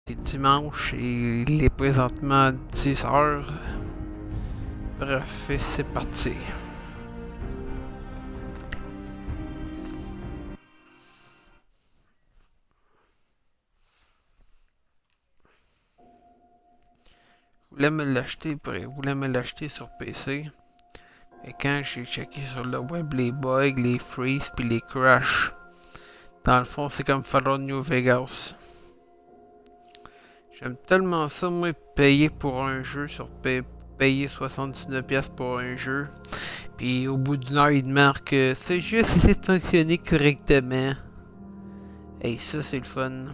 C'est dimanche et il est présentement 10 h. Bref, et c'est parti. Je voulais me l'acheter sur PC. Et quand j'ai checké sur le web les bugs, les freezes puis les crashs, dans le fond c'est comme Fallout New Vegas. J'aime tellement ça, moi, payer pour un jeu payer 79$ pour un jeu. Puis au bout d'une heure, il te marque ce jeu essaie de fonctionner correctement. Et ça, c'est le fun.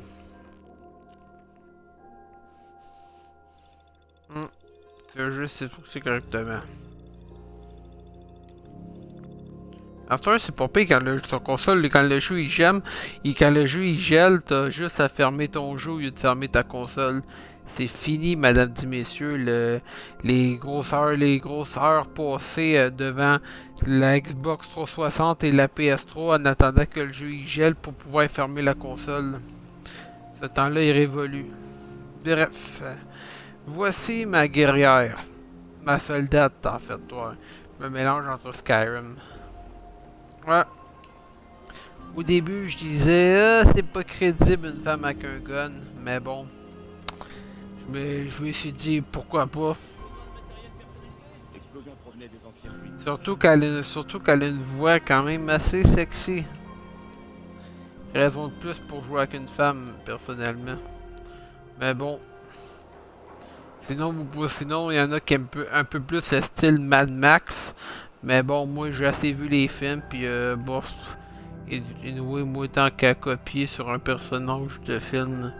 Ce jeu essaie de fonctionner correctement. After, c'est pas pire quand sur console, quand le jeu il gèle, t'as juste à fermer ton jeu au lieu de fermer ta console. C'est fini, madame et messieurs, les grosses heures passées devant la Xbox 360 et la PS3 en attendant que le jeu il gèle pour pouvoir fermer la console. Ce temps-là est révolu. Bref, voici ma guerrière. Ma soldate, en fait, toi. Le mélange entre Skyrim. Ouais. Au début, je disais, c'est pas crédible une femme avec un gun. Mais bon, je me suis dit, pourquoi pas. Surtout qu'elle a une voix quand même assez sexy. Raison de plus pour jouer avec une femme, personnellement. Mais bon. Sinon, il y en a qui aiment un peu plus le style Mad Max. Mais bon, moi, j'ai assez vu les films, puis bof. Et moi, tant qu'à copier sur un personnage de film,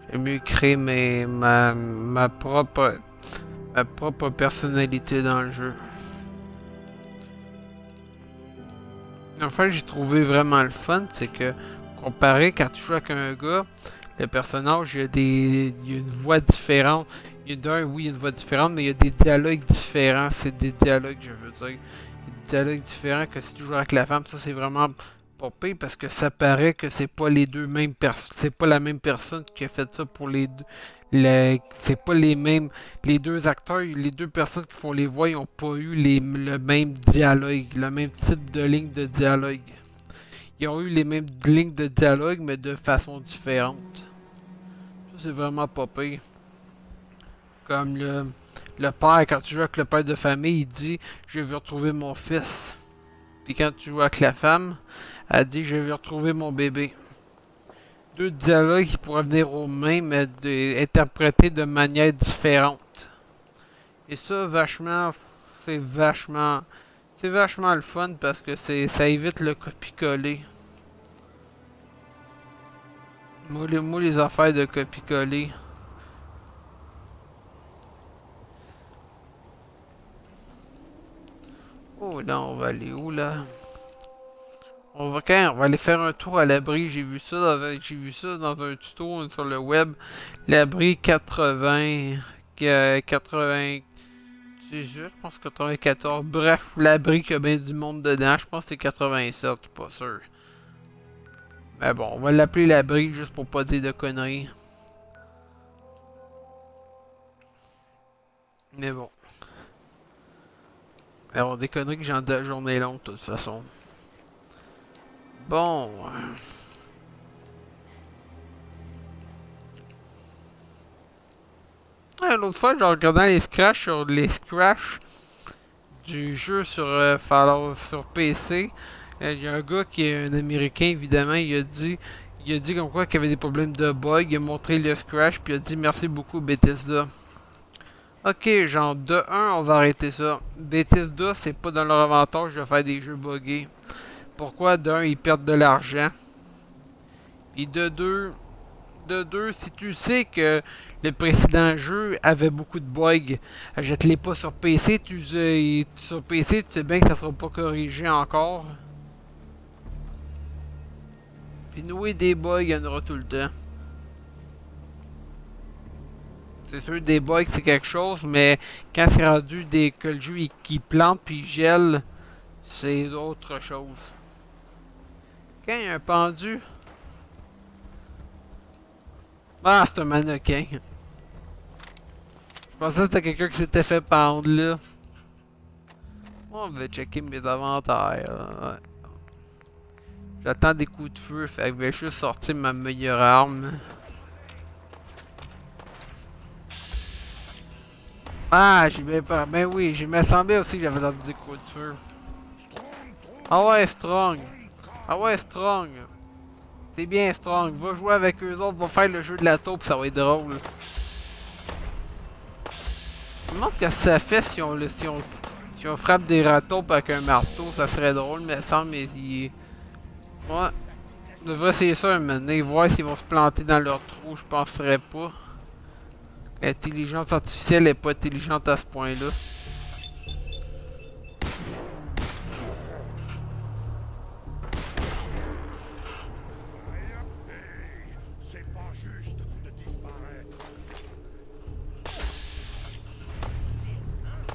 j'aime mieux créer ma propre personnalité dans le jeu. Enfin, j'ai trouvé vraiment le fun, c'est que comparé quand tu joues avec un gars, le personnage il y a une voix différente. Oui, il y a une voix différente, mais il y a des dialogues différents. C'est des dialogues, je veux dire. Des dialogues différents que si tu joues avec la femme, ça c'est vraiment pas pire parce que ça paraît que c'est pas les deux mêmes personnes. C'est pas la même personne qui a fait ça pour les deux. C'est pas les mêmes. Les deux acteurs, les deux personnes qui font les voix, ils ont pas eu le même dialogue, le même type de ligne de dialogue. Ils ont eu les mêmes lignes de dialogue, mais de façon différente. Ça, c'est vraiment pas pire. Comme le père, quand tu joues avec le père de famille, il dit je veux retrouver mon fils. Puis quand tu joues avec la femme, elle dit je veux retrouver mon bébé. Deux dialogues qui pourraient venir au même, mais interprétés de manière différente. Et ça, c'est vachement, c'est vachement le fun parce que ça évite le copie-coller. Moi, les affaires de copie-coller. Oh là, on va aller où là? On va aller faire un tour à l'abri. J'ai vu ça dans un tuto sur le web. L'abri 80, 80, je pense 94. Bref, l'abri qui a bien du monde dedans. Je pense que c'est 87, je suis pas sûr. Mais bon, on va l'appeler l'abri juste pour pas dire de conneries. Mais bon. Alors, des conneries que j'ai de la journée longue, de toute façon. Bon. L'autre fois, j'ai regardé les scratchs du jeu sur Fallout sur PC. Il y a un gars qui est un Américain, évidemment, il a dit comme quoi qu'il y avait des problèmes de bug. Il a montré le scratch, puis il a dit merci beaucoup Bethesda. Ok, genre de un, on va arrêter ça. Bethesda, c'est pas dans leur avantage de faire des jeux buggés. Pourquoi de un, ils perdent de l'argent. Et de deux, si tu sais que le précédent jeu avait beaucoup de bugs, achète-les pas sur PC. Sur PC, tu sais bien que ça sera pas corrigé encore. Puis nouer des bugs, il y en aura tout le temps. C'est sûr, des bugs, c'est quelque chose, mais quand c'est rendu que le jeu qui plante puis gèle, c'est autre chose. Quand il y a un pendu, Ah, c'est un mannequin. Je pensais que c'était quelqu'un qui s'était fait pendre là. On va checker mes inventaires. Ouais. J'attends des coups de feu, fait que je vais juste sortir ma meilleure arme. Ah, j'ai bien peur. Ben oui, j'ai me semblé aussi que j'avais entendu des coups de feu. Ah ouais, Strong. Ah ouais, Strong. C'est bien, Strong. Va jouer avec eux autres, va faire le jeu de la taupe, ça va être drôle. Je me demande ce que ça fait si on frappe des rataupes avec un marteau, ça serait drôle, mais sans mais il... Ouais. On devrait essayer ça un moment donné, voir s'ils vont se planter dans leur trou, je penserais pas. L'intelligence artificielle est pas intelligente à ce point-là.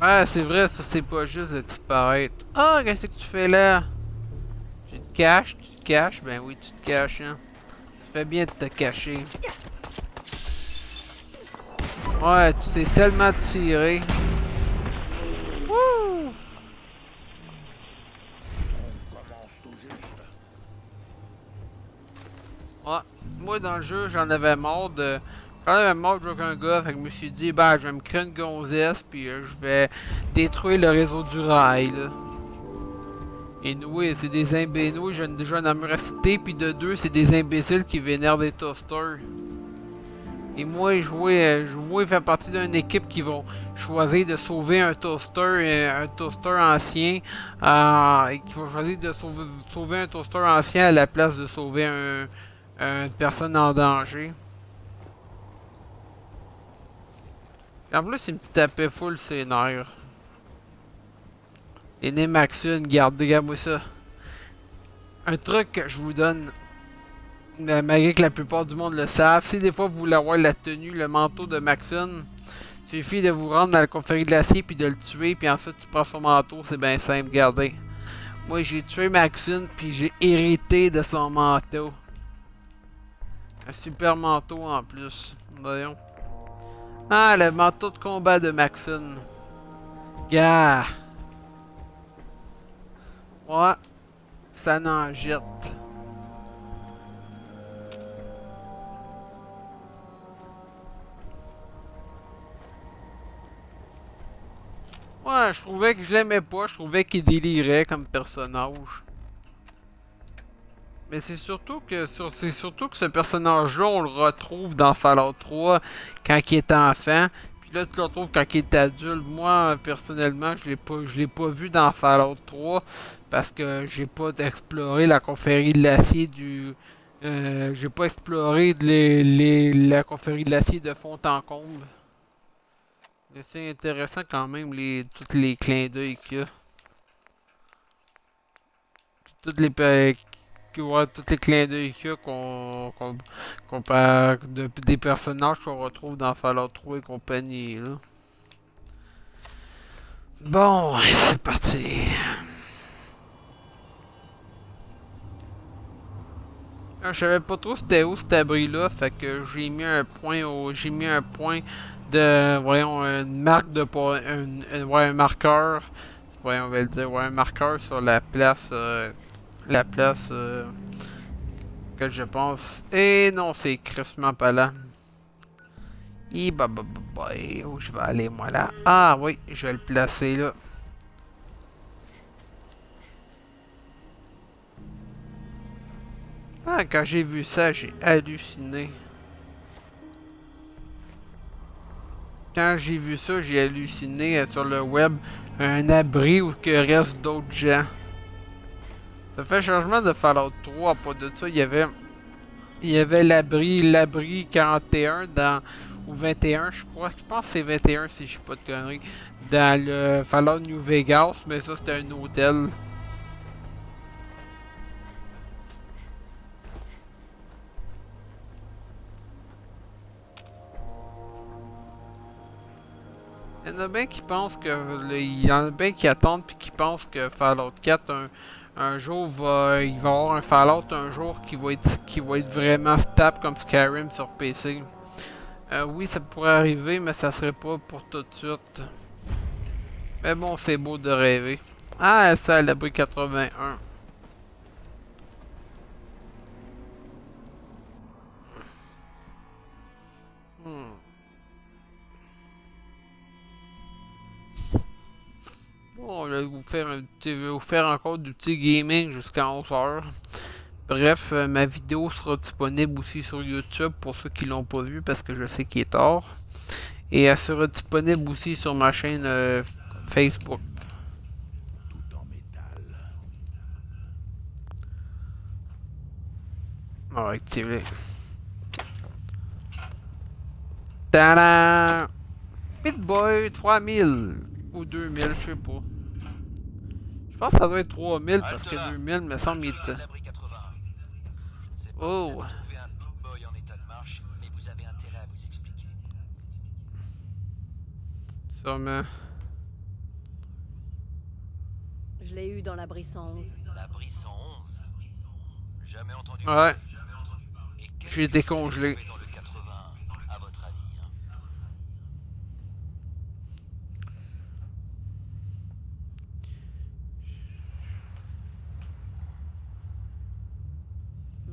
Ah, c'est vrai, ça c'est pas juste de disparaître. Ah, qu'est-ce que tu fais là? Tu te caches? Tu te caches? Ben oui, tu te caches, hein. Tu fais bien de te cacher. Ouais, tu sais tellement tirer. Wouh! Ouais, moi dans le jeu, j'en avais marre de... J'en avais marre de jouer avec un gars, fait que je me suis dit, bah, je vais me créer une gonzesse, puis je vais détruire le réseau du rail, là. Et oui, c'est des imbéciles, j'ai déjà une armure à citer, puis de deux, c'est des imbéciles qui vénèrent des toasters. Et moi, jouer fait partie d'une équipe qui vont choisir de sauver un toaster ancien, qui vont choisir de sauver un toaster ancien à la place de sauver une personne en danger. Et en plus, il me tapait full ses nerfs. Et Nemaxune, regarde-moi ça. Un truc que je vous donne, malgré que la plupart du monde le savent, si des fois vous voulez avoir la tenue, le manteau de Maxune, il suffit de vous rendre dans la confrérie de l'acier puis de le tuer, puis ensuite tu prends son manteau, c'est bien simple, regardez. Moi j'ai tué Maxune puis j'ai hérité de son manteau. Un super manteau en plus. Voyons. Ah, le manteau de combat de Maxune. Gars. Ouais. Ça n'en jette. Ouais, je trouvais que je l'aimais pas, je trouvais qu'il délirait comme personnage. Mais c'est surtout que ce personnage-là, on le retrouve dans Fallout 3 quand il est enfant. Puis là, tu le retrouves quand il est adulte. Moi, personnellement, je l'ai pas vu dans Fallout 3 parce que j'ai pas exploré la confrérie de l'acier j'ai pas exploré la confrérie de l'acier de fond en comble. Mais c'est intéressant quand même tous les clins d'œil qu'il y a. Toutes les ouais, tous les clins d'œil qu'il y a qu'on des personnages qu'on retrouve dans Fallout 3 et compagnie là. Bon, c'est parti. Je savais pas trop c'était où cet abri là, fait que j'ai mis un point de voyons une marque de ouais, un marqueur. Voyons on va le dire, ouais, un marqueur sur la place que je pense. Et non, c'est crissement pas là. Et où je vais aller moi là? Ah oui, je vais le placer là. Ah, quand j'ai vu ça, j'ai halluciné. Quand j'ai vu ça, j'ai halluciné sur le web. Un abri où que reste d'autres gens. Ça fait changement de Fallout 3, pas de ça, il y avait l'abri 41 dans, ou 21 je crois, je pense que c'est 21 si je suis pas de conneries, dans le Fallout New Vegas, mais ça c'était un hôtel. Il y en a bien qui pensent que, il y en a bien qui attendent puis qui pensent que Fallout 4 un jour il va y avoir un Fallout un jour qui va être vraiment stable comme Skyrim sur PC. Oui, ça pourrait arriver, mais ça serait pas pour tout de suite. Mais bon, c'est beau de rêver. Ah, ça, à l'abri 81. Hmm. Bon, je vais vous faire encore du petit gaming jusqu'à 11h. Bref, ma vidéo sera disponible aussi sur YouTube pour ceux qui l'ont pas vu parce que je sais qu'il est tard. Et elle sera disponible aussi sur ma chaîne Facebook. Tout en métal. On va activer. Tadam! Pitboy 3000 ou 2000, je sais pas. Je pense que ça doit être 3000 parce que 2000 me semble qu'il était. Oh! Sûrement. Je l'ai eu dans l'abri 111. L'abri 111. Jamais entendu. Ouais. Et qu'est-ce J'ai que été tu congelé. fais dans le 80, à votre avis, hein?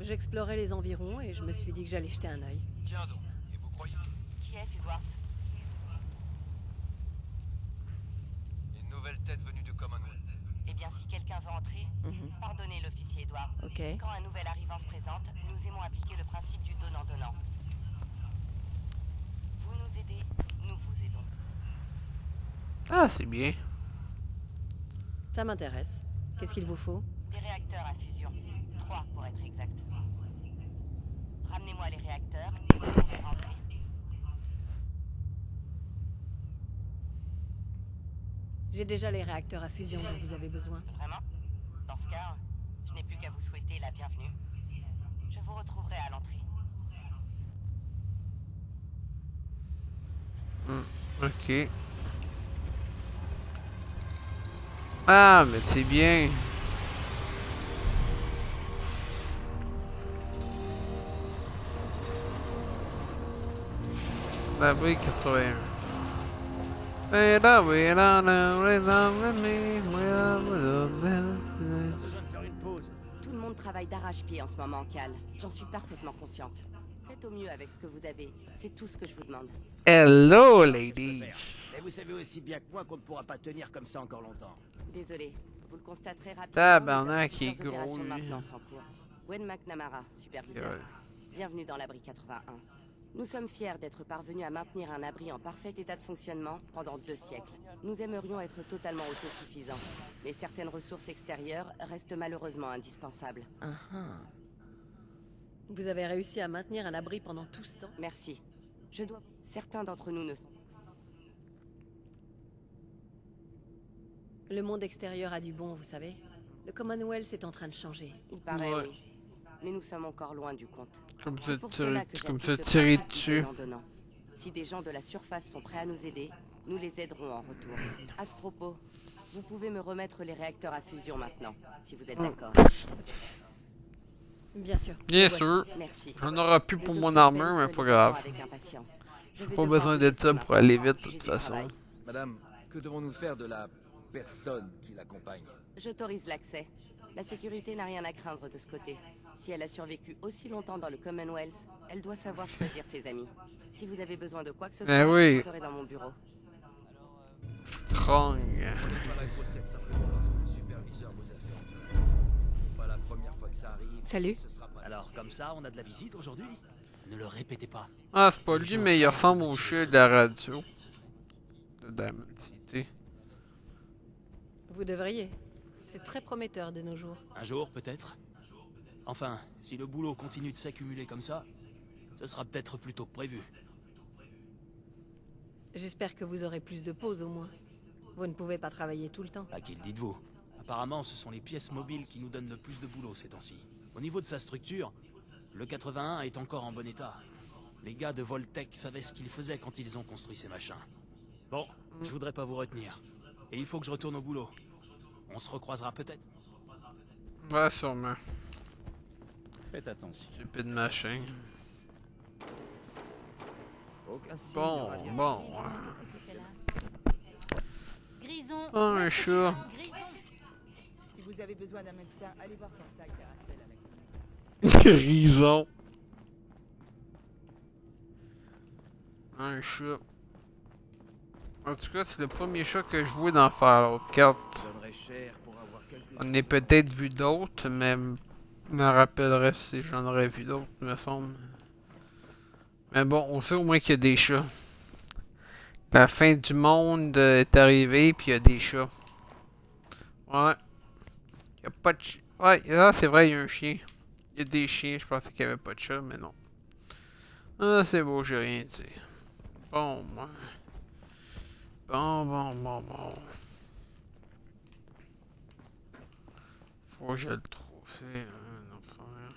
J'explorais les environs et je me suis dit que j'allais jeter un œil. Tiens donc, et vous croyez? Qui est-ce, Edward? Une nouvelle tête venue du Commonwealth. Eh bien, si quelqu'un veut entrer, pardonnez l'officier Edward. Ok. Quand un nouvel arrivant se présente, nous aimons appliquer le principe du donnant-donnant. Vous nous aidez, nous vous aidons. Ah, c'est bien. Ça m'intéresse. Qu'est-ce qu'il vous faut? Des réacteurs à fusion. 3 pour être exact. Ramenez-moi les réacteurs et vous pourrez rentrer. J'ai déjà les réacteurs à fusion dont vous avez besoin. Vraiment? Dans ce cas, je n'ai plus qu'à vous souhaiter la bienvenue. Je vous retrouverai à l'entrée. Ok. Ah, mais c'est bien. L'abri 81. Pas besoin de faire une pause. Tout le monde travaille d'arrache-pied en ce moment, Cal. J'en suis parfaitement consciente. Faites au mieux avec ce que vous avez. C'est tout ce que je vous demande. Hello, Je peux lady. faire. Mais vous savez aussi bien que moi qu'on ne pourra pas tenir comme ça encore longtemps. Désolé, vous le constaterez rapidement. Tabarnak, nous avons il est plusieurs gros, opérations de lui. maintenance en cours. Gwen McNamara, superviseur. Ouais. Bienvenue dans l'abri 81. Nous sommes fiers d'être parvenus à maintenir un abri en parfait état de fonctionnement pendant 2 siècles. Nous aimerions être totalement autosuffisants, mais certaines ressources extérieures restent malheureusement indispensables. Vous avez réussi à maintenir un abri pendant tout ce temps? Merci. Je dois... Certains d'entre nous ne sont... Le monde extérieur a du bon, vous savez. Le Commonwealth est en train de changer. Il paraît, Ouais. oui. Mais nous sommes encore loin du compte. Comme C'est ça, pour cela que comme j'applique ça, le tirer principe du dessus. donnant-donnant. Si des gens de la surface sont prêts à nous aider, nous les aiderons en retour. À ce propos, vous pouvez me remettre les réacteurs à fusion maintenant, si vous êtes d'accord. Bien sûr. Bien Voici. sûr. Merci. J'en aurai plus Le pour docteur mon armure, Benz mais le pas livrera grave. avec impatience. Je J'ai vais pas devoir besoin vous d'être ça laisser pour aller maintenant. vite, de J'ai toute du façon. travail. Madame, que devons-nous faire de la personne qui l'accompagne? J'autorise l'accès. La sécurité n'a rien à craindre de ce côté. Si elle a survécu aussi longtemps dans le Commonwealth, elle doit savoir choisir ses amis. Si vous avez besoin de quoi que ce soit, oui. vous serez dans mon bureau. Strong. Prenez pas la grosse tête simplement parce que le superviseur vous a fait entrer. C'est pas la première fois que ça arrive. Salut. Ce sera pas... Alors comme ça, on a de la visite aujourd'hui? Ne le répétez pas. Ah, c'est pas lui, mais il ressemble au chien de la radio. De Diamond City. Vous devriez. C'est très prometteur de nos jours. Un jour peut-être. Enfin, si le boulot continue de s'accumuler comme ça, ce sera peut-être plutôt que prévu. J'espère que vous aurez plus de pauses au moins. Vous ne pouvez pas travailler tout le temps. À qui le dites-vous? Apparemment, ce sont les pièces mobiles qui nous donnent le plus de boulot ces temps-ci. Au niveau de sa structure, le 81 est encore en bon état. Les gars de Voltec savaient ce qu'ils faisaient quand ils ont construit ces machins. Bon, je voudrais pas vous retenir. Et il faut que je retourne au boulot. On se recroisera peut-être. Ouais, sûrement. Faites attention. Stupide machin. Aucun signe de Bon, radiation. bon. Grison. Oh, un chat. Grison. Si vous avez besoin d'un médecin, allez voir Corsac et Rachel à la clinique. Grison. Un chat. En tout cas, c'est le premier chat que je vois dans Fallout 4. Je donnerais cher pour avoir quelques... On a peut-être vu d'autres, mais je me rappellerais si j'en aurais vu d'autres, me semble. Mais bon, on sait au moins qu'il y a des chats. La fin du monde est arrivée, puis il y a des chats. Ouais. Il y a pas de chien. Ouais, là, c'est vrai, il y a un chien. Il y a des chiens, je pensais qu'il n'y avait pas de chat, mais non. Ah, c'est beau, j'ai rien dit. Bon, moi. Bon. Faut que je le trouve. C'est un affaire.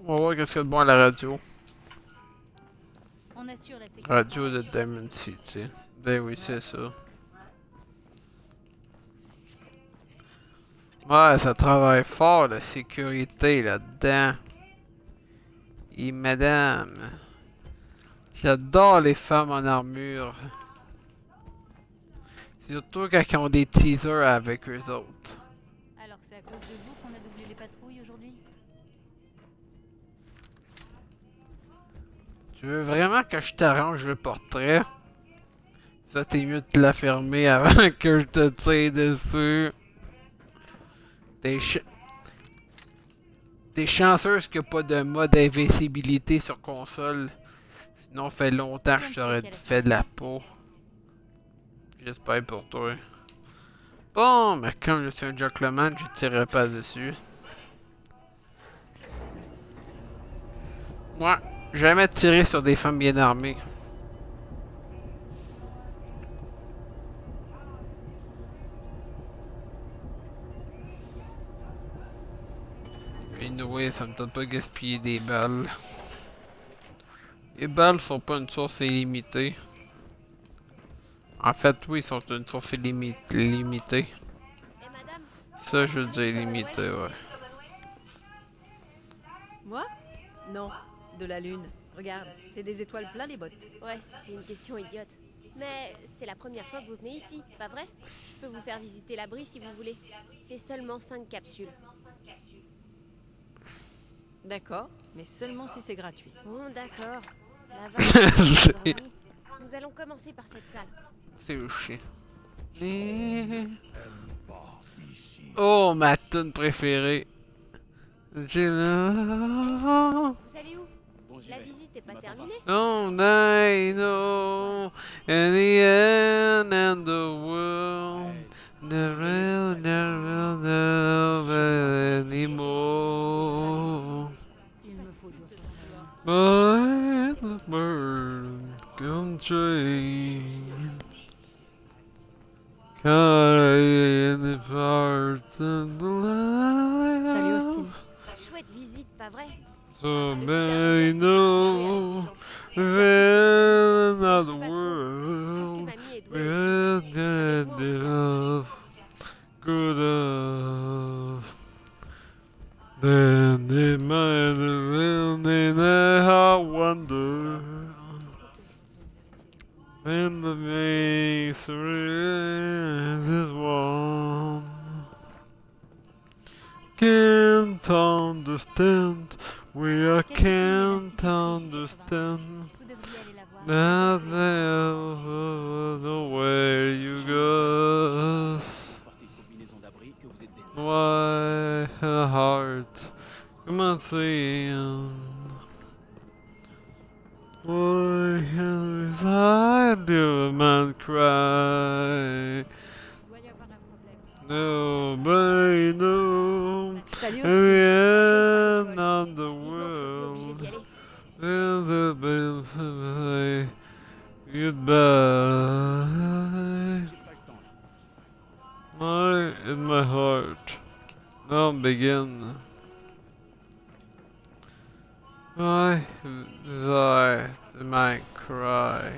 On va voir qu'est-ce qu'il y a de bon à la radio. On assure la sécurité. Radio de Diamond City. Ben oui, c'est ça. Ouais, ça travaille fort, la sécurité là-dedans. Et madame. J'adore les femmes en armure. Surtout quand ils ont des teasers avec eux autres. Alors c'est à cause de vous qu'on a doublé les patrouilles aujourd'hui? Tu veux vraiment que je t'arrange le portrait? Ça, t'es mieux de te la fermer avant que je te tire dessus. T'es chanceuse qu'il n'y a pas de mode invincibilité sur console. Sinon, ça fait longtemps que je t'aurais fait de la peau. J'espère pour toi. Bon, mais comme je suis un gentleman, je tirerai pas dessus. Moi, jamais tiré sur des femmes bien armées. Anyway, ça me tente pas de gaspiller des balles. Les balles sont pas une source illimitée. En fait, oui, ils sont une source limitée. Et madame, Ça, je veux dire limité, ouais. Moi? Non, de la lune. Regarde, j'ai des étoiles plein les bottes. Ouais, c'était une question idiote. Mais c'est la première fois que vous venez ici, pas vrai? Je peux vous faire visiter l'abri si vous voulez. C'est seulement 5 capsules. D'accord, mais seulement si c'est gratuit. Bon, d'accord. La vache. Nous allons commencer par cette salle. C'est le chien. Oh, ma tune préférée. J'ai là. Vous allez où? La visite n'est pas terminée? Oh, I know. In the end and the world. Never anymore. Il me faut du repos. But the bird can change. In the parts of the light. Salut Austin. Chouette visite, pas vrai? So many know in another world we're dead enough, good enough. Then they might have been I wonder. And the mystery is one. Can't understand. We can't understand. Vous devriez aller la voir. Not the way you go. Portez une combinaison d'abri que vous êtes détenu. Why a heart? Come on, sing. Why has I do a man cry? Il doit y avoir un problème. Nobody knows. Salut In Austin. the end of the Vivement, je suis pas obligée world, d'y aller. in the bed, goodbye. My in my heart. Now begin. Why thy man cry?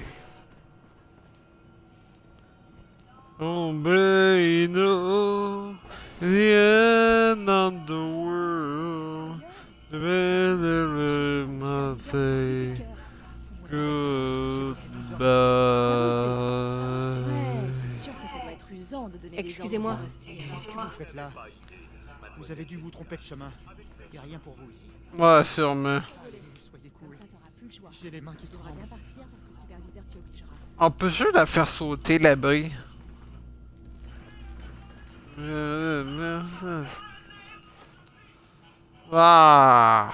Oh, baby, no, the end of the world, the better my say, goodbye. Excusez-moi. Qu'est-ce que vous faites là? Vous avez dû vous tromper de chemin. Y a rien pour vous ici. Ouais, sûrement. Soyez cool. J'ai les mains qui tremblent. On peut juste la faire sauter, l'abri. Ah.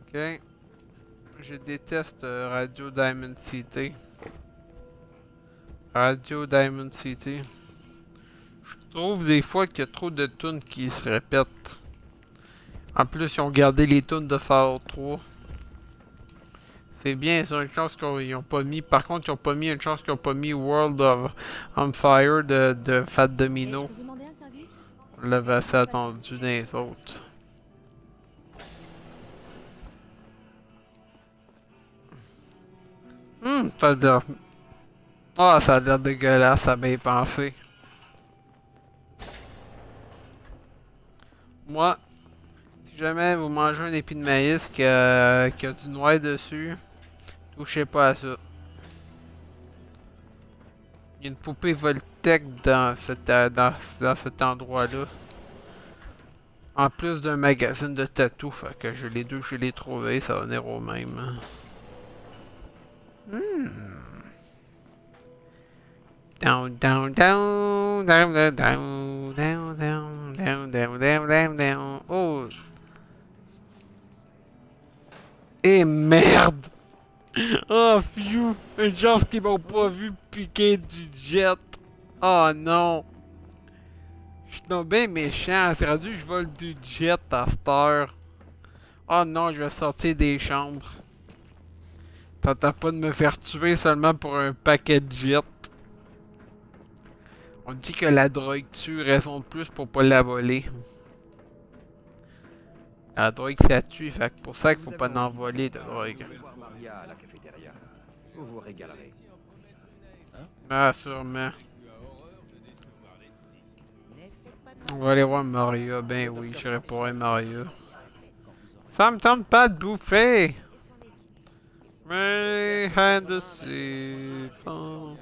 Ok. Je déteste Radio Diamond City. Radio Diamond City. Je trouve des fois qu'il y a trop de tunes qui se répètent. En plus, ils ont gardé les tunes de Fallout 3. C'est bien, c'est une chance qu'ils ont pas mis. Par contre, ils ont pas mis une chance qu'ils ont pas mis World of on Fire de Fat Domino. On l'avait assez attendu dans les autres. Ça a l'air... Ah, ça a l'air dégueulasse à bien penser. Moi, si jamais vous mangez un épi de maïs qui a du noir dessus, touchez pas à ça. Il y a une poupée Voltec dans cet endroit-là. En plus d'un magazine de tatou, fait que je l'ai trouvé, ça va venir au même. Down, down, down, down, down, down, down, down, down, down, down, down, down. Oh! Et merde! Oh, phew! Une chance qu'ils m'ont pas vu piquer du jet. Oh non! Je suis donc bien méchant. C'est rendu que je vole du jet à cette heure. Oh non, je vais sortir des chambres. T'entends pas de me faire tuer seulement pour un paquet de jet. On dit que la drogue tue, raison de plus pour pas la voler. La drogue ça tue, fait que pour ça qu'il faut pas en voler de drogue. Maria à la cafétéria. Vous vous régalerez. Ah, sûrement. On va aller voir Maria. Ben oui, j'irai pour voir Maria. Ça me tente pas de bouffer! Mais, hand de siphon.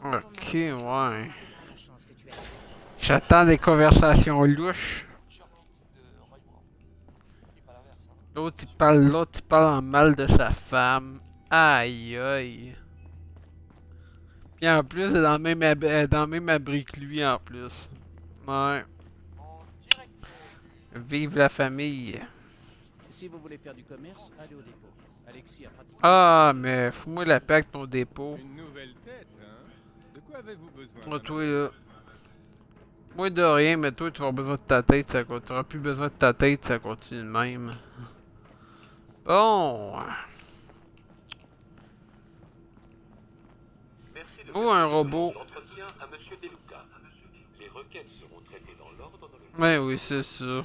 Ok, ouais. J'attends des conversations louches. L'autre il parle en mal de sa femme. Aïe aïe. Puis en plus, elle est dans le même abri que lui en plus. Ouais. Vive la famille. Si vous voulez faire du commerce, allez au dépôt. Alexis a pratiquement... Ah, mais fous-moi la paix avec ton dépôt. Une nouvelle tête, hein? De quoi avez-vous besoin? Moi, toi, là. Moi, de rien, mais toi, tu vas avoir besoin de ta tête, ça continue. Tu auras plus besoin de ta tête, ça continue de même. Bon. Oh, un robot. À Monsieur Deluca. Les requêtes seront traitées dans l'ordre dans le... Ouais, oui, c'est ça.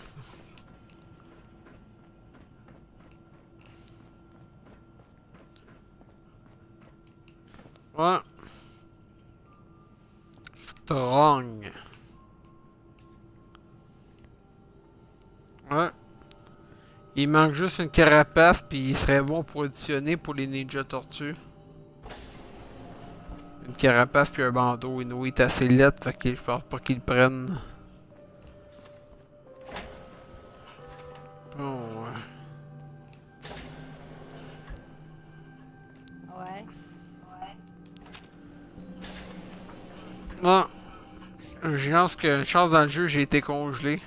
Ouais. Strong. Ouais. Il manque juste une carapace, puis il serait bon pour auditionner pour les ninja tortues. Une carapace puis un bandeau. Il est assez lettre, fait que je pense pas qu'ils le prennent. Bon, Ouais. Ah, une chance dans le jeu, j'ai été congelé.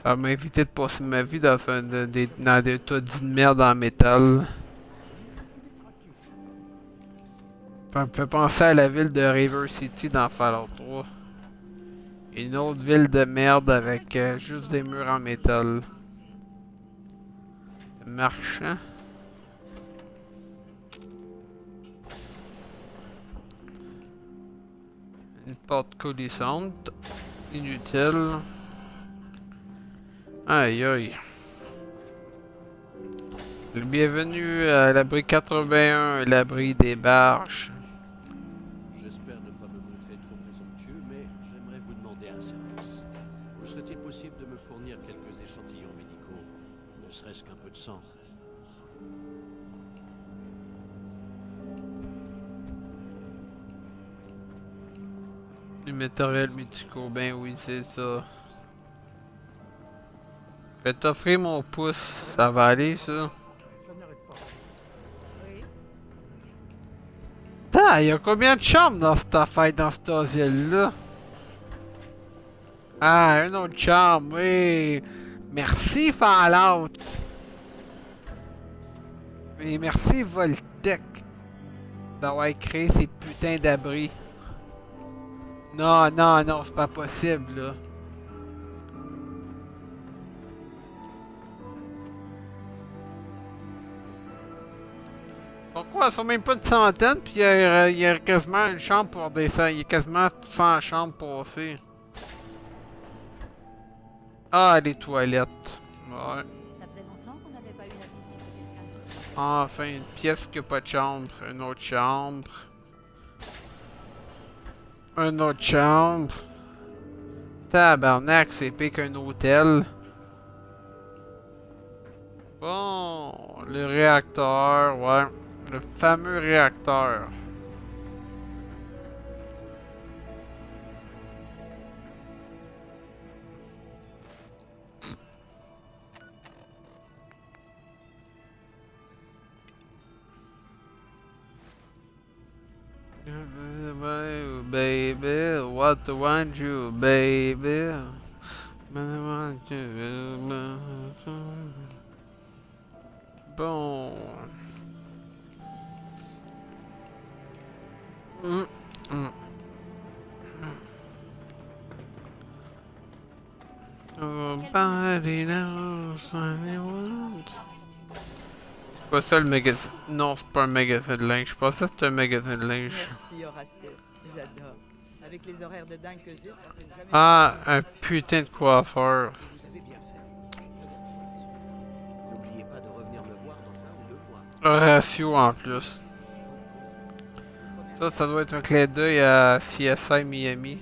Ça m'a évité de passer ma vie dans des taudis de merde en métal. Ça me fait penser à la ville de River City dans Fallout 3. Une autre ville de merde avec juste des murs en métal. Marchand. Une porte coulissante. Inutile. Aïe aïe. Bienvenue à l'abri 81, l'abri des barges. J'espère ne pas me montrer trop présomptueux, mais j'aimerais vous demander un service. Vous serait-il possible de me fournir quelques échantillons médicaux, ne ne serait-ce qu'un peu de sang. Du matériel médicaux, ben oui, c'est ça. Je vais t'offrir mon pouce, ça va aller ça. Ça n'arrête pas. Oui. Putain, y a combien de chambres dans cette affaire, dans cet asile-là? Ah, une autre chambre, oui. Merci Fallout. Et merci Voltec d'avoir créé ces putains d'abris. Non, non, non, c'est pas possible, là. Pourquoi? Ils sont même pas une centaine, puis il y a quasiment une chambre pour descendre. Il y a quasiment 100 chambres passées. Ah, les toilettes. Ouais. Ça faisait longtemps qu'on n'avait pas eu la visite de quelqu'un d'autre. Enfin, une pièce qui a pas de chambre. Une autre chambre. Une autre chambre. Tabarnak, c'est pire qu'un hôtel. Bon, le réacteur, ouais. Le fameux réacteur. Baby, what want you, baby? Bon. Nobody knows anyone. C'est pas ça le magasin. Non, c'est pas un magasin de linge. Je pensais que c'était un magasin de linge. Merci Horatius, j'adore. Avec les horaires de dingue que j'ai, je pensais jamais... Ah, un putain de coiffeur. Vous avez bien fait. N'oubliez pas de revenir me voir dans 1 ou 2 mois. Un ratio en plus. Ça doit être un clin d'œil à CSI Miami.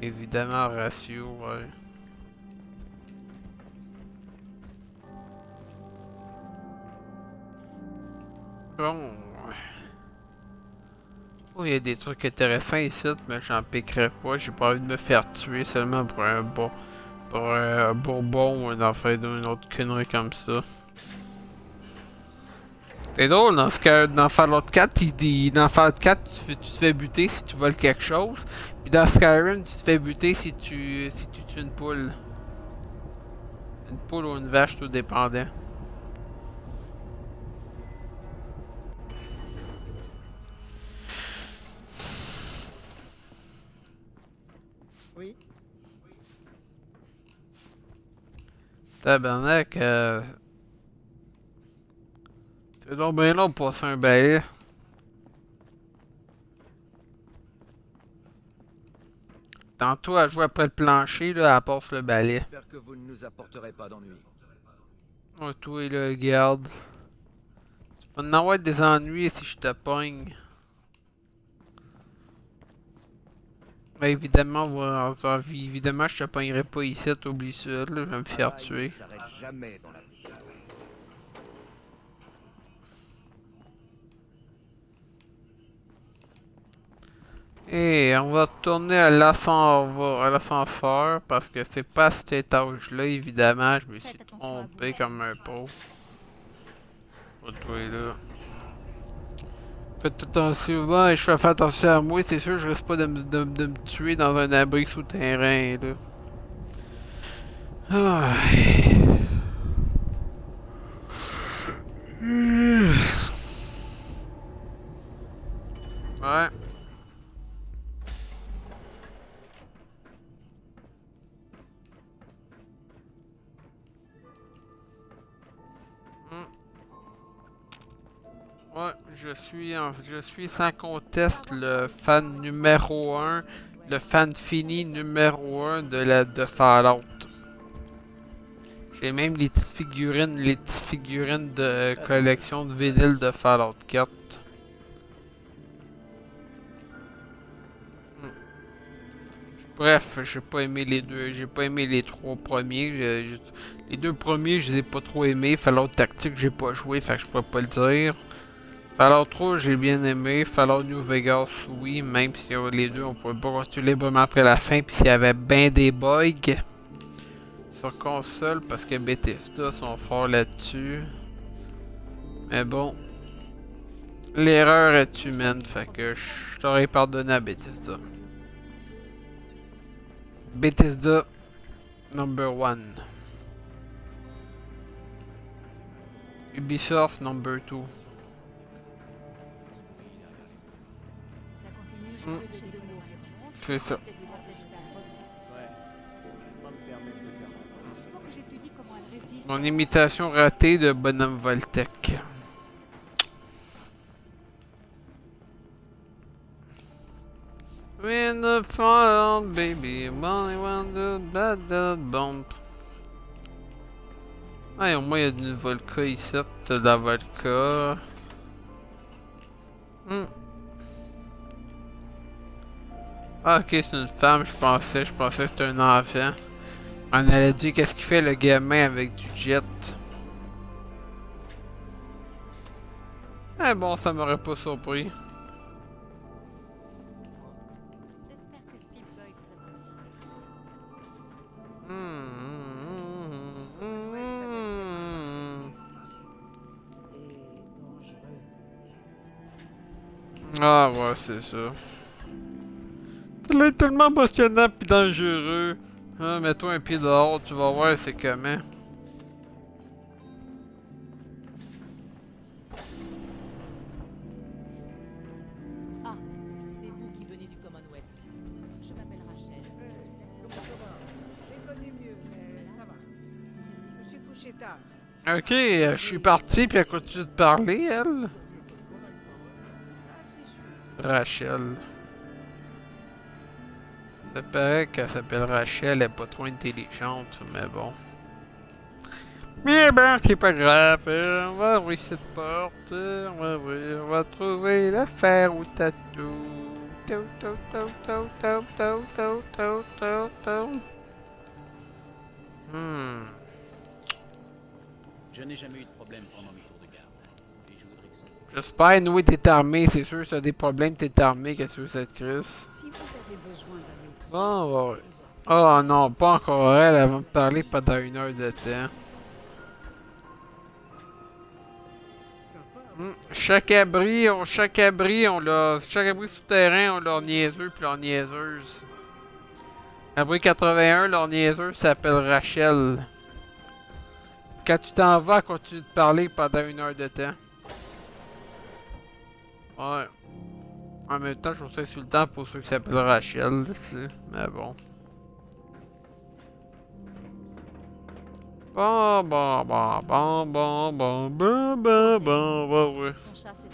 Évidemment, ratio, ouais. Bon. Oh, il y a des trucs intéressants ici, mais j'en piquerai pas. J'ai pas envie de me faire tuer seulement pour un bourbon ou une affaire d'une autre connerie comme ça. C'est drôle, dans Fallout 4, dans Fallout 4, tu te fais buter si tu voles quelque chose. Puis dans Skyrim, tu te fais buter si tu tues une poule. Une poule ou une vache, tout dépendant. Oui. Tabarnak, c'est donc bien long pour passer un balai. Tantôt, elle joue après le plancher, là, elle passe le balai. J'espère que vous ne nous apporterez pas d'ennuis. Oh, toi, là, regarde. Tu vas en avoir des ennuis si je te pogne. Ben, évidemment, évidemment, je te pognerai pas ici, t'oublies ça, là, je vais me faire tuer. Jamais dans la vie. Et on va retourner à l'ascenseur parce que c'est pas à cet étage-là, évidemment. Je me suis trompé comme un pauvre. Pas toi là. Faites attention, je fais attention à moi, c'est sûr, je risque pas de me tuer dans un abri souterrain là. Ah. Ouais. Ouais, je suis sans conteste le fan numéro 1, le fan fini numéro 1 de Fallout. J'ai même les petites figurines de collection de vinyle de Fallout 4. Je Bref, j'ai pas aimé les deux. J'ai pas aimé les trois premiers. Les deux premiers, je les ai pas trop aimés. Fallout Tactique, j'ai pas joué, fait que je pourrais pas le dire. Fallout 3, j'ai bien aimé. Fallout New Vegas, oui, même si les deux, on pourrait pas continuer vraiment après la fin. Puis s'il y avait ben des bugs sur console, parce que Bethesda sont forts là-dessus. Mais bon, l'erreur est humaine, fait que je t'aurais pardonné à Bethesda. Bethesda number 1. Ubisoft number 2. C'est ça. Mon imitation ratée de Bonhomme Voltec. When the fall, baby, only one the bad bump. Ah, au moins il y a une Volca ici, t'as de la Volca. Ah, ok, c'est une femme, je pensais que c'était un enfant. On allait dire qu'est-ce qu'il fait le gamin avec du jet. Eh bon, ça m'aurait pas surpris. Ah ouais, c'est ça. Ça est tellement passionnant pis dangereux. Ah, mets-toi un pied dehors, tu vas voir c'est comment. Ah, c'est vous qui venez du Commonwealth. Je m'appelle Rachel. J'ai connu mieux, mais ça va. Je suis couché tard. Ok, je suis parti puis elle continue de parler, elle. Rachel. Ça paraît qu'elle s'appelle Rachel, elle est pas trop intelligente, mais bon. Mais ben, c'est pas grave, on va ouvrir cette porte, on va trouver l'affaire au tatou. Je n'ai jamais eu de problème pendant mes tours de garde. Et je voudrais que ça... J'espère, Noé, t'es armé, c'est sûr, si t'as des problèmes, t'es armé, qu'est-ce que tu veux, cette crise? Si vous avez besoin d'un médecin... Bon, ouais. Oh non, pas encore elle va me parler pendant 1 heure de temps. Chaque abri souterrain, on leur niaiseux puis leur niaiseuse. Abri 81, leur niaiseuse s'appelle Rachel. Quand tu t'en vas, elle continue de parler pendant 1 heure de temps. Ouais. En même temps, je trouve ça insultant pour ceux qui s'appellent Rachel, aussi. Mais bon. Bon, ouais. Son chat s'est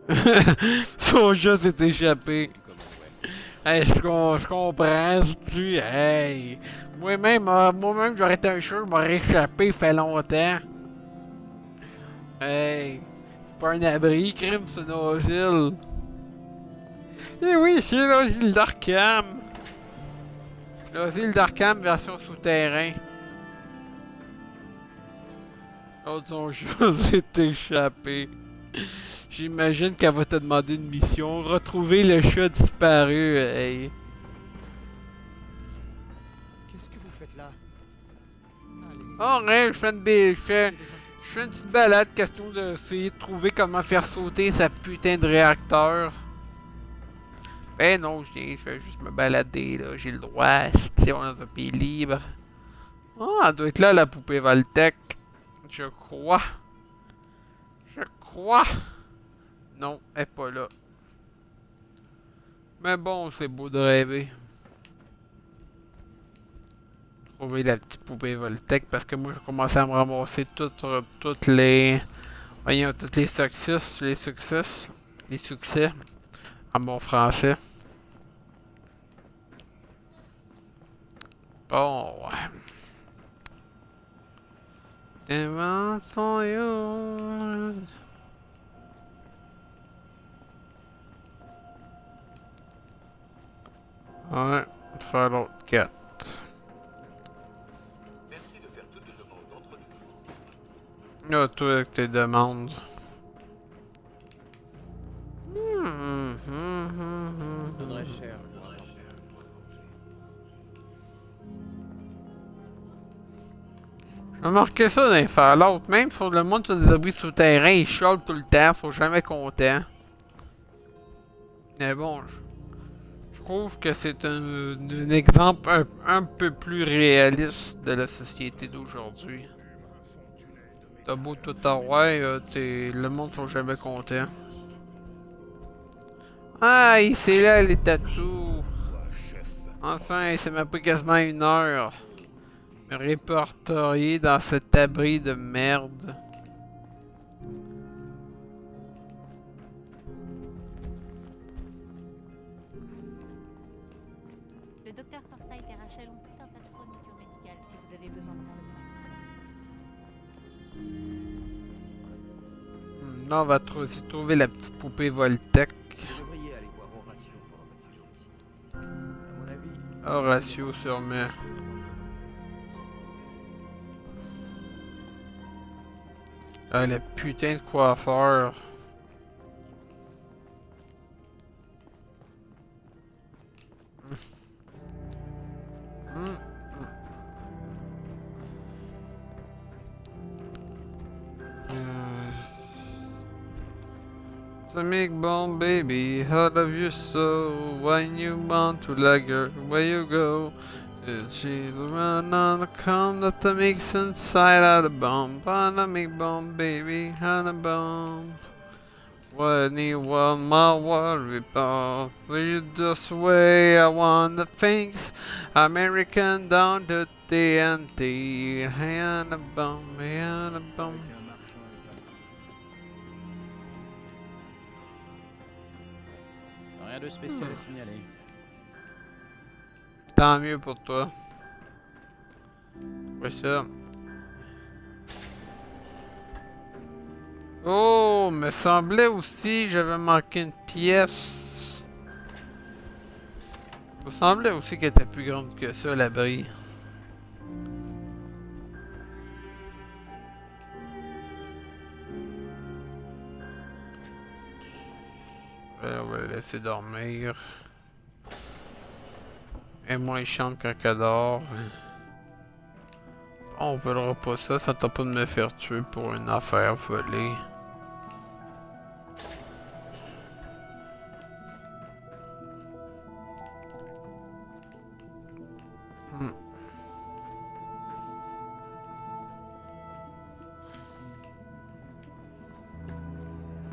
échappé. Son chat s'est échappé. Hey, je comprends, tu. Hey. Moi-même, j'aurais été un chat, je m'aurais échappé, fait longtemps. Hey. C'est pas un abri, crime, c'est un asile. Eh oui, c'est l'asile d'Arkham. L'asile d'Arkham version souterrain. L'autre, son chat s'est échappé. J'imagine qu'elle va te demander une mission. Retrouver le chat disparu. Hey. Qu'est-ce que vous faites là? Oh, rien, je fais une petite balade, question d'essayer de trouver comment faire sauter sa putain de réacteur. Ben non, je vais juste me balader, là. J'ai le droit, si on est dans un pays libre. Oh, elle doit être là, la poupée Voltec. Je crois. Non, elle est pas là. Mais bon, c'est beau de rêver. Trouver la petite poupée Voltec, parce que moi, j'ai commencé à me ramasser toutes les... Voyons, toutes les succès, en bon français. Bon, ouais. Demand for you. Ouais, Fallout 4. Merci de faire toute demande entre nous. Là, toi avec tes demandes. Je donnerais cher pour avoir. J'ai remarqué ça dans les Fallout. Même sur le monde sur des abris souterrains, ils chialent tout le temps, ils sont jamais contents. Mais bon, je trouve que c'est un exemple un peu plus réaliste de la société d'aujourd'hui. T'as beau tout avoir, le monde sont jamais contents. Aïe, c'est là les tatous. Enfin, ça m'a pris quasiment 1 heure. Me répertorier dans cet abri de merde. Le docteur Forsyth et Rachel ont tout un tas de fournitures médicales si vous avez besoin de prendre. Là, on va aussi trouver la petite poupée Voltec. Vous devriez aller voir Horatio pendant votre séjour ici. À mon avis. Horatio sûrement. Ah, le putain de coiffeur. Atomic bomb baby, how love you so when you want to like her, where you go. She's run on the come that makes inside of the bomb. Atomic bomb baby, on a bomb. When you want my world report, you just way I want the things. American down to TNT, and a bomb, and a bomb. Rien de spécial à signaler. Tant mieux pour toi. Ouais, ça. Oh, me semblait aussi j'avais manqué une pièce. Me semblait aussi qu'elle était plus grande que ça, l'abri. On va la laisser dormir. Et moi, il chante quand elle dort. On verra pas ça, ça t'a pas de me faire tuer pour une affaire volée.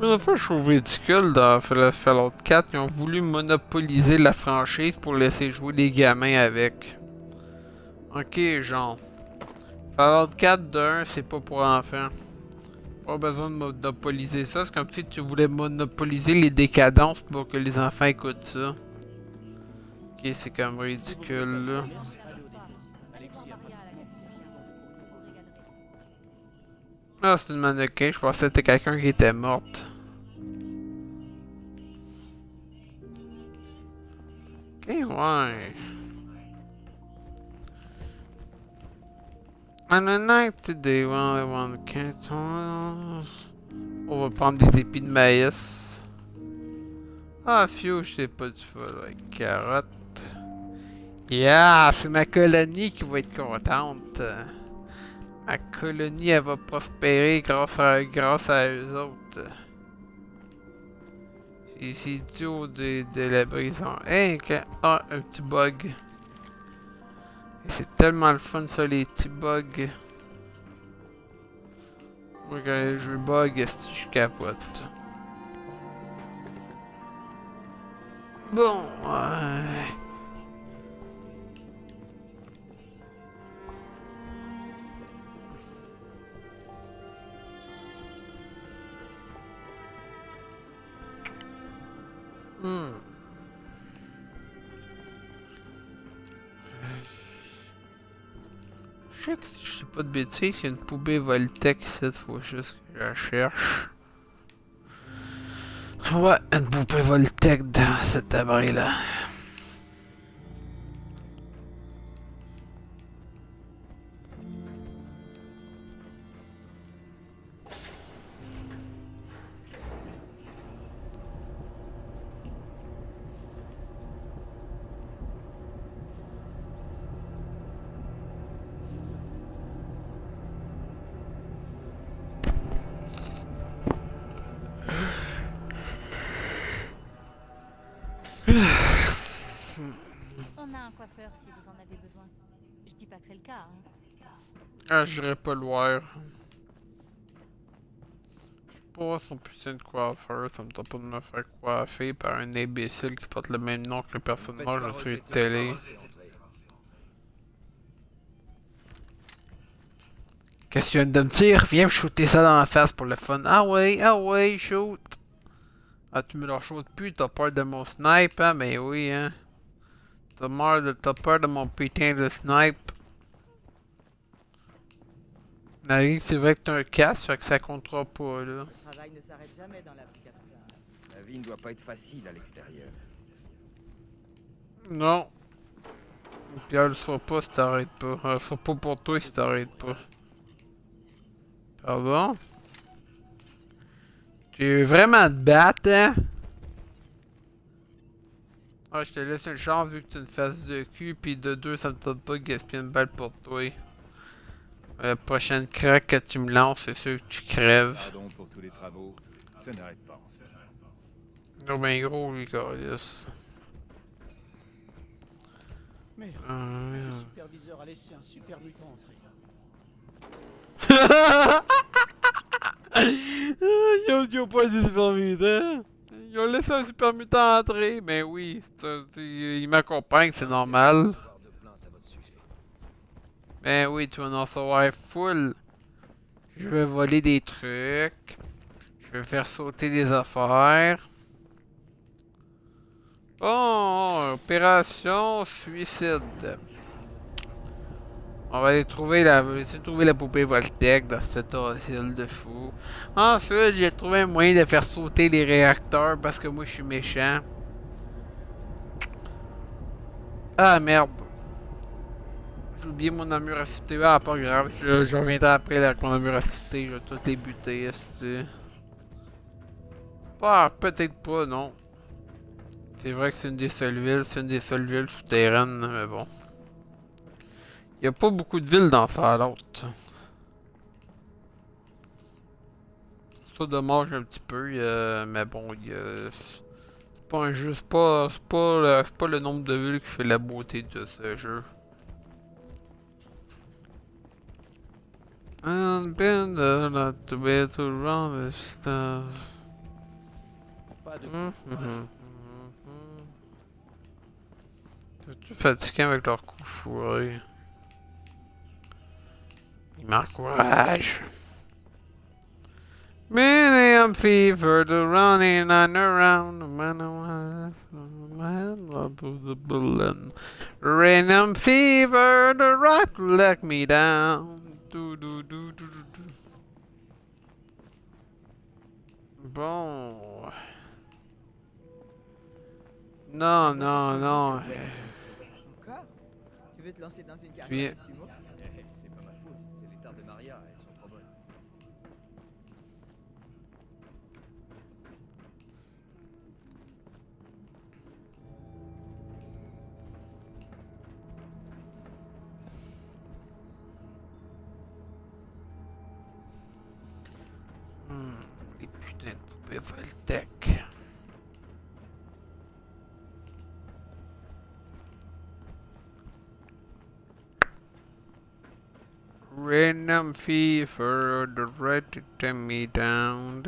Une fois, je trouve ridicule dans Fallout 4, ils ont voulu monopoliser la franchise pour laisser jouer les gamins avec. Ok, genre. Fallout 4 de 1, c'est pas pour enfants. Pas besoin de monopoliser ça, c'est comme si tu voulais monopoliser les décadences pour que les enfants écoutent ça. Ok, c'est comme ridicule là. Ah, c'est une mannequin, je pensais que c'était quelqu'un qui était morte. Ok, ouais. On a night today, on va prendre des épis de maïs. Ah, phew, je sais pas du fol avec carotte. Yeah, c'est ma colonie qui va être contente. Ma colonie, elle va prospérer grâce à eux autres. C'est idiot de la prison. Hey, ah, un petit bug. C'est tellement le fun ça, les petits bugs. Moi, quand je bug, je capote. Bon, ouais. Je sais que si je sais pas de bêtises, il y a une poupée Voltec ici, faut juste que je la cherche. Ouais, une poupée Voltec dans cet abri là. coiffeur si vous en avez besoin. Je dis pas que c'est le cas, hein. Ah, j'irai pas le voir. Pas son putain de coiffeur, ça me tente pas de me faire coiffer par un imbécile qui porte le même nom que le personnage de série de télé. Qu'est-ce que tu viens de me dire? Viens me shooter ça dans la face pour le fun. Ah ouais, shoot! Ah, tu me le shootes plus, t'as peur de mon snipe, hein? Ben oui, hein? T'as peur de mon putain de snipe. C'est vrai que t'as un casque, fait que ça comptera pas, là. Le travail ne s'arrête jamais dans l'abri 81. La vie ne doit pas être facile à l'extérieur. Non. Puis elle le sera pas si t'arrêtes pas. Elle sera pas pour toi si t'arrêtes pas. Pardon? Tu veux vraiment te battre, hein? Ah, je te laisse une chance vu que tu une face de cul, pis de deux, ça me tente pas de gaspiller une balle pour toi. La prochaine craque que tu me lances, c'est sûr que tu crèves. Pardon pour tous les travaux. Ça n'arrête pas. Non, ben gros, lui, Carlis. Mais le superviseur a laissé un super mutant entrer. Ils ont pas dit super mutant. Ils ont laissé un super mutant entrer. Mais oui, il m'accompagne, c'est normal. Ben oui, tu vas en recevoir full. Je vais voler des trucs. Je vais faire sauter des affaires. Bon, opération suicide. On va aller trouver essayer de trouver la poupée Voltec dans cet asile de fou. Ensuite, j'ai trouvé un moyen de faire sauter les réacteurs parce que moi je suis méchant. Ah merde. J'ai oublié mon armure à citer. Ah, pas grave. Je reviendrai après là, avec mon armure à citer. Je vais tout les buter, est-ce. Ah, peut-être pas, non. C'est vrai que c'est une des seules villes. C'est une des seules villes souterraines, mais bon. Il n'y a pas beaucoup de villes dans Fallout. Ça dommage un petit peu, mais bon, c'est pas un jeu, c'est pas le nombre de villes qui fait la beauté de ce jeu. And been not to be to run this stuff. Pas de Tu fatigué avec leur coup fourré. Ils m'encouragent. Millennium fever, the running on around, the man to the balloon. Random fever, the rock let me down. Do, do, do, do, do, do. Bon. Non, non, non. Encore? Tu veux te lancer dans une Puis- carrière de sumo? C'est pas ma faute, c'est les tartes de Maria, elles sont trop bonnes. Les putains de poupées Voltec. Random fever, the red to turn me down.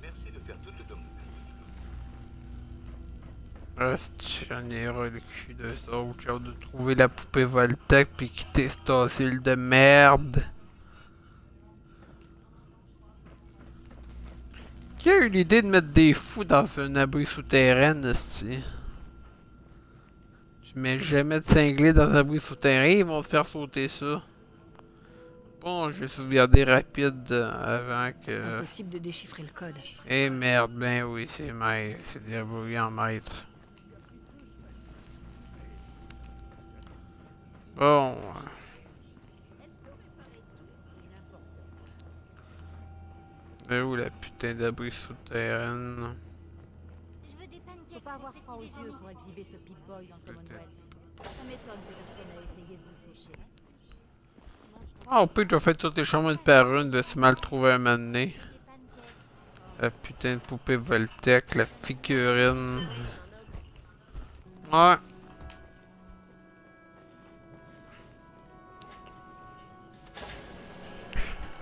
Merci de faire tout le domaine. Reste, j'en ai ras le cul de ça. J'ai hâte de trouver la poupée Voltec puis quitter cet asile de merde. Qui a eu l'idée de mettre des fous dans un abri souterrain, esti? Tu mets jamais de cinglés dans un abri souterrain, ils vont te faire sauter ça. Bon, je vais sauvegarder rapide avant que... Impossible de déchiffrer le code. Eh merde, ben oui, c'est débrouillé en maître. Bon. Mais où la putain d'abri souterraine? Faut pas avoir froid aux yeux pour exhiber ce Pip-Boy dans le Commonwealth. Ça m'étonne que personne ait essayé de vous le ficher. Ah, au pire, je vais faire toutes les chambres une par une de se mal trouver un moment donné. La putain de poupée Voltec, la figurine. Ouais.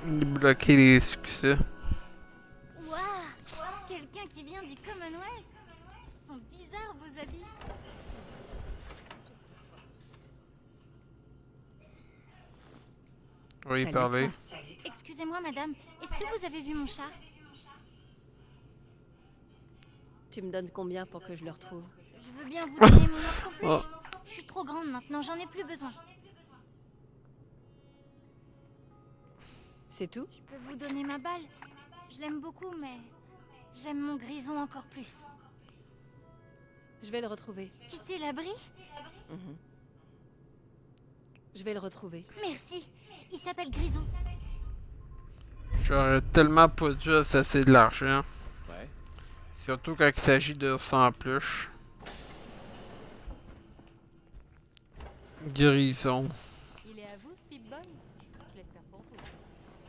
Bloquer les succès. Waouh! Quelqu'un qui vient du Commonwealth? Ils sont bizarres vos habits. Oui, parler. Excusez-moi madame, est-ce que vous avez vu mon chat? Tu me donnes combien pour que je le retrouve? Je veux bien vous donner mon morceau plus. Oh. Je suis trop grande maintenant, j'en ai plus besoin. C'est tout? Je peux vous donner ma balle. Je l'aime beaucoup, mais j'aime mon grison encore plus. Je vais le retrouver. Quitter l'abri? Je vais le retrouver. Merci. Il s'appelle Grison. J'aurais tellement pas dû assez de l'argent. Ouais. Surtout quand il s'agit de sans plus. Grison. Il est à vous, Pip-Boy? Je l'espère pour vous.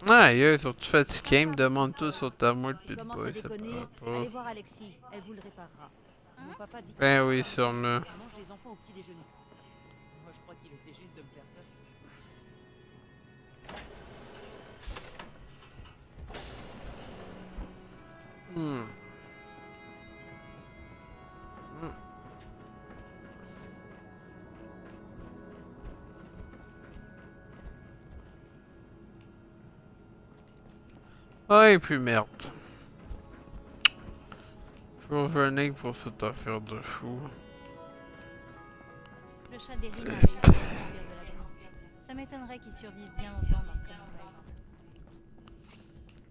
Ah, ils sont tous fatigués, ils me demandent tous sur ta moi le Il commence à Pip-Boy, ça déconner. part Allez pas. voir Alexis, elle vous le réparera. Mon papa dit Ben oui, sûrement. mange les enfants au petit déjeuner. Moi je crois qu'il essaie juste de me faire ça. Ah, et puis merde. Je vais revenir pour cette affaire de fou. Le chat d'Erin a réussi à s'enfuir de la maison. Ça m'étonnerait qu'il survive bien longtemps dans le Commonwealth.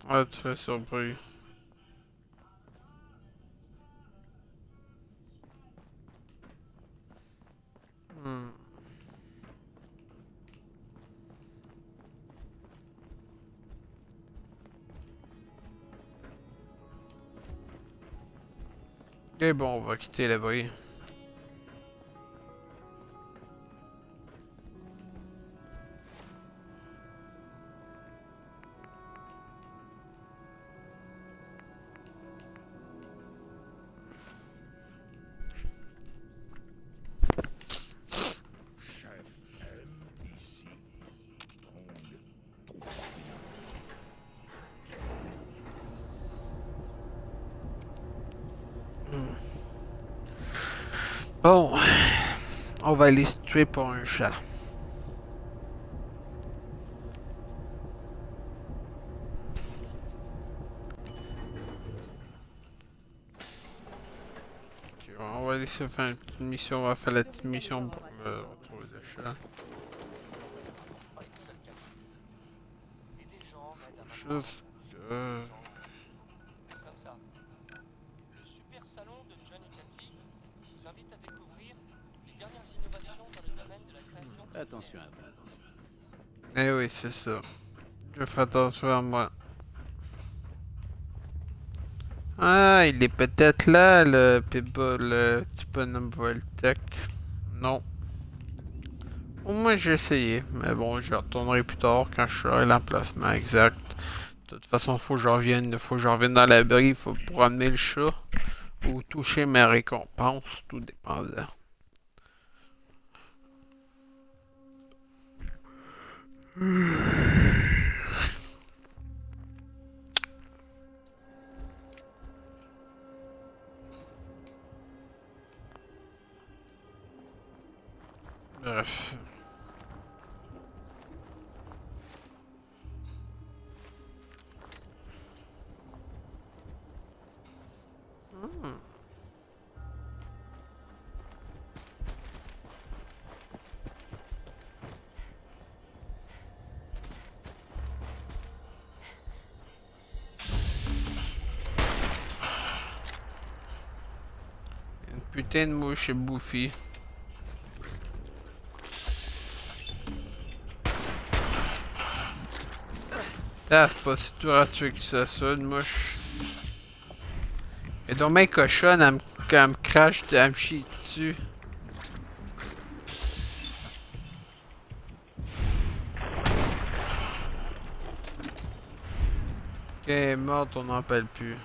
Ah, tu serais surpris. Et bon, on va quitter l'abri. Bon, on va aller se tuer pour un chat. Ok, on va aller se faire une petite mission, on va faire la petite mission pour me retrouver le chat. Juste que... Attention à vous. Eh oui, c'est ça. Je ferai attention à moi. Ah, il est peut-être là, le petit bonhomme Voltec. Non. Au moins, j'ai essayé. Mais bon, je retournerai plus tard quand je saurai l'emplacement exact. De toute façon, faut que je revienne dans l'abri, faut pour amener le chat. Ou toucher ma récompense, tout dépendant. Bref. Une putain de mouche est bouffie. Ah, c'est pas si dur à tuer que ça, une mouche. Et donc, ma cochonne, elle me crache, elle me chie dessus. Elle est morte, on n'en parle plus.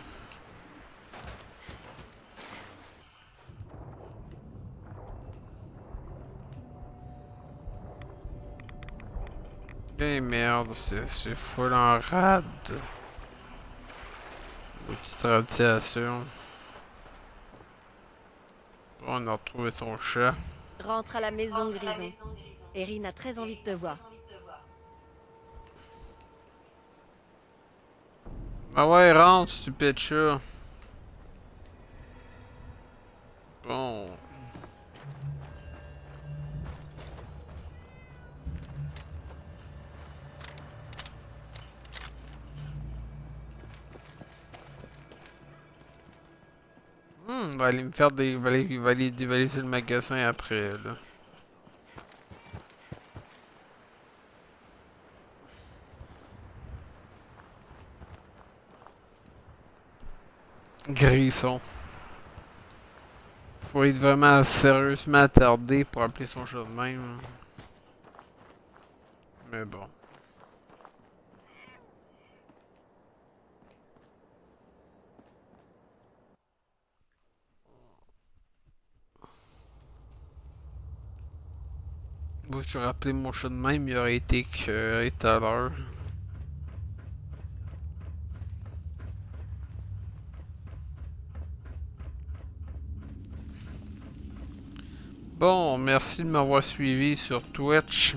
Eh merde, c'est full en rade. Petite radiation. On a retrouvé son chat. Rentre à la maison, Grison. Erin a très envie de te voir. Ah ouais, rentre, stupide chat. Bon. Il va aller me faire des... Il va aller dévaliser le magasin après, là. Grisson. Faut être vraiment sérieusement attardé pour appeler son chat de même. Mais bon. Moi, je rappelé mon chat de même, il aurait été que tout à l'heure. Bon, merci de m'avoir suivi sur Twitch.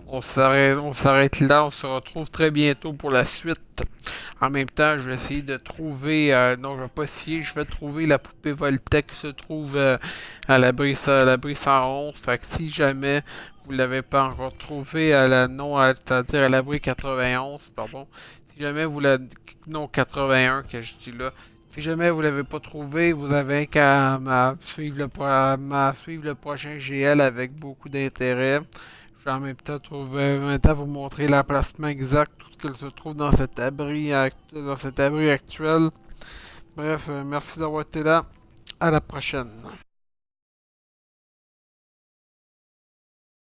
On s'arrête là, on se retrouve très bientôt pour la suite. En même temps, je vais essayer de trouver, non, je vais pas essayer, je vais trouver la poupée Voltec qui se trouve à l'abri 111. Fait que si jamais vous l'avez pas encore trouvé c'est-à-dire à l'abri 91, pardon. Si jamais vous la, non 81 que je dis là. Si jamais vous l'avez pas trouvé, vous avez qu'à suivre le prochain GL avec beaucoup d'intérêt. Je vais en même temps vous montrer l'emplacement exact, tout ce qu'il se trouve dans cet abri actuel. Bref, merci d'avoir été là. À la prochaine.